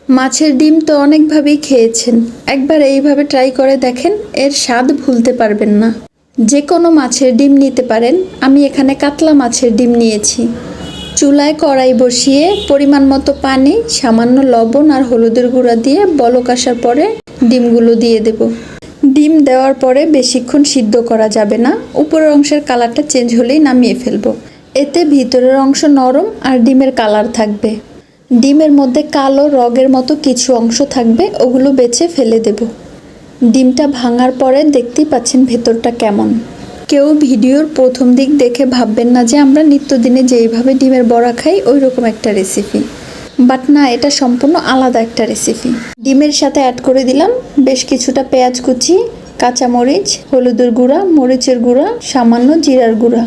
মাছের ডিম তো অনেকভাবেই খেয়েছেন, একবার এইভাবে ট্রাই করে দেখেন, এর স্বাদ ভুলতে পারবেন না। যে কোনো মাছের ডিম নিতে পারেন, আমি এখানে কাতলা মাছের ডিম নিয়েছি। চুলায় কড়াই বসিয়ে পরিমাণ মতো পানি, সামান্য লবণ আর হলুদের গুঁড়া দিয়ে বলক আসার পরে ডিমগুলো দিয়ে দেব। ডিম দেওয়ার পরে বেশিক্ষণ সিদ্ধ করা যাবে না, উপরের অংশের কালারটা চেঞ্জ হলেই নামিয়ে ফেলবো। এতে ভিতরের অংশ নরম আর ডিমের কালার থাকবে। ডিমের মধ্যে কালো রগের মতো কিছু অংশ থাকবে, ওগুলো বেছে ফেলে দেব। ডিমটা ভাঙার পরে দেখতেই পাচ্ছেন ভেতরটা কেমন। কেউ ভিডিওর প্রথম দিক দেখে ভাববেন না যে আমরা নিত্যদিনে যেইভাবে ডিমের বড়া খাই ওই রকম একটা রেসিপি, বাট না, এটা সম্পূর্ণ আলাদা একটা রেসিপি। ডিমের সাথে অ্যাড করে দিলাম বেশ কিছুটা পেঁয়াজ কুচি, কাঁচামরিচ, হলুদের গুঁড়া, মরিচের গুঁড়া, সামান্য জিরার গুঁড়া।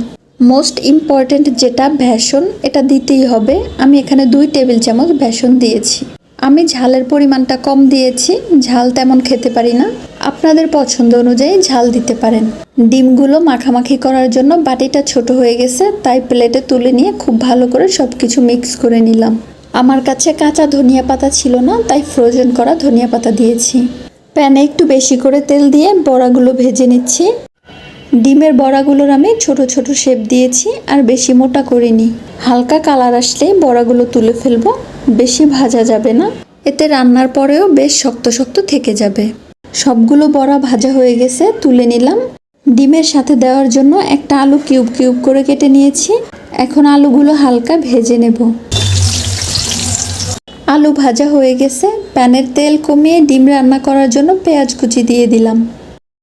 মোস্ট ইম্পর্ট্যান্ট যেটা বেসন, এটা দিতেই হবে। আমি এখানে 2 টেবিল চামচ বেসন দিয়েছি। আমি ঝালের পরিমাণটা কম দিয়েছি, ঝাল তেমন খেতে পারি না, আপনাদের পছন্দ অনুযায়ী ঝাল দিতে পারেন। ডিমগুলো মাখামাখি করার জন্য বাটিটা ছোট হয়ে গেছে, তাই প্লেটে তুলে নিয়ে খুব ভালো করে সব কিছু মিক্স করে নিলাম। আমার কাছে কাঁচা ধনিয়া পাতা ছিল না, তাই ফ্রোজেন করা ধনিয়া পাতা দিয়েছি। প্যানে একটু বেশি করে তেল দিয়ে বড়াগুলো ভেজে নিচ্ছি। ডিমের বড়াগুলোর আমি ছোট ছোট শেপ দিয়েছি, আর বেশি মোটা করিনি। হালকা কালার আসলেই বড়াগুলো তুলে ফেলবো, বেশি ভাজা যাবে না, এতে রান্নার পরেও বেশ শক্ত শক্ত থেকে যাবে। সবগুলো বড়া ভাজা হয়ে গেছে, তুলে নিলাম। ডিমের সাথে দেওয়ার জন্য একটা আলু কিউব কিউব করে কেটে নিয়েছি। এখন আলুগুলো হালকা ভেজে নেব। আলু ভাজা হয়ে গেছে, প্যানের তেল কমিয়ে ডিম রান্না করার জন্য পেঁয়াজ কুচি দিয়ে দিলাম।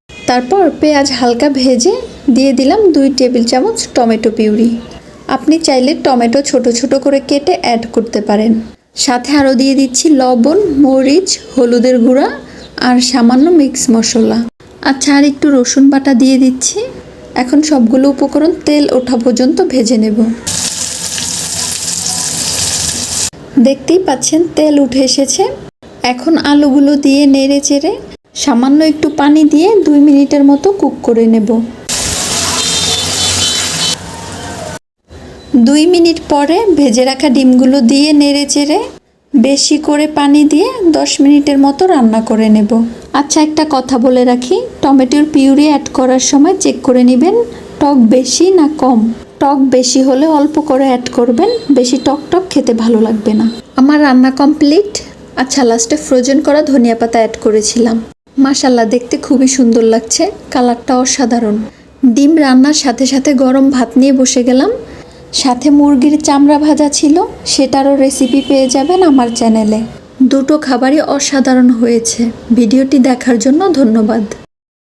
তারপর পেঁয়াজ হালকা ভেজে দিয়ে দিলাম 2 টেবিল চামচ টমেটো পিউরি। আপনি চাইলে টমেটো ছোট ছোট করে কেটে অ্যাড করতে পারেন। সাথে আরও দিয়ে দিচ্ছি লবণ, মরিচ, হলুদের গুঁড়া আর সামান্য মিক্স মশলা। আচ্ছা, আর একটু রসুন বাটা দিয়ে দিচ্ছি। এখন সবগুলো উপকরণ তেল ওঠা পর্যন্ত ভেজে নেব। দেখতেই পাচ্ছেন তেল উঠে এসেছে। এখন আলুগুলো দিয়ে নেড়ে চেড়ে সামান্য একটু পানি দিয়ে 2 মিনিটের মতো কুক করে নেব। 2 মিনিট পরে ভেজে রাখা ডিমগুলো দিয়ে নেড়ে চেড়ে বেশি করে পানি দিয়ে 10 মিনিটের মতো রান্না করে নেব। আচ্ছা, একটা কথা বলে রাখি, টমেটোর পিউরি অ্যাড করার সময় চেক করে নেবেন টক বেশি না কম। টক বেশি হলে অল্প করে অ্যাড করবেন, বেশি টক টক খেতে ভালো লাগবে না। আমার রান্না কমপ্লিট। আচ্ছা, লাস্টে ফ্রোজেন করা ধনিয়া পাতা অ্যাড করেছিলাম। মাশাআল্লাহ, দেখতে খুবই সুন্দর লাগছে, কালারটা অসাধারণ। ডিম রান্নার সাথে সাথে গরম ভাত নিয়ে বসে গেলাম। সাথে মুরগির চামড়া ভাজা ছিল, সেটারও রেসিপি পেয়ে যাবেন আমার চ্যানেলে। দুটো খাবারই অসাধারণ হয়েছে। ভিডিওটি দেখার জন্য ধন্যবাদ।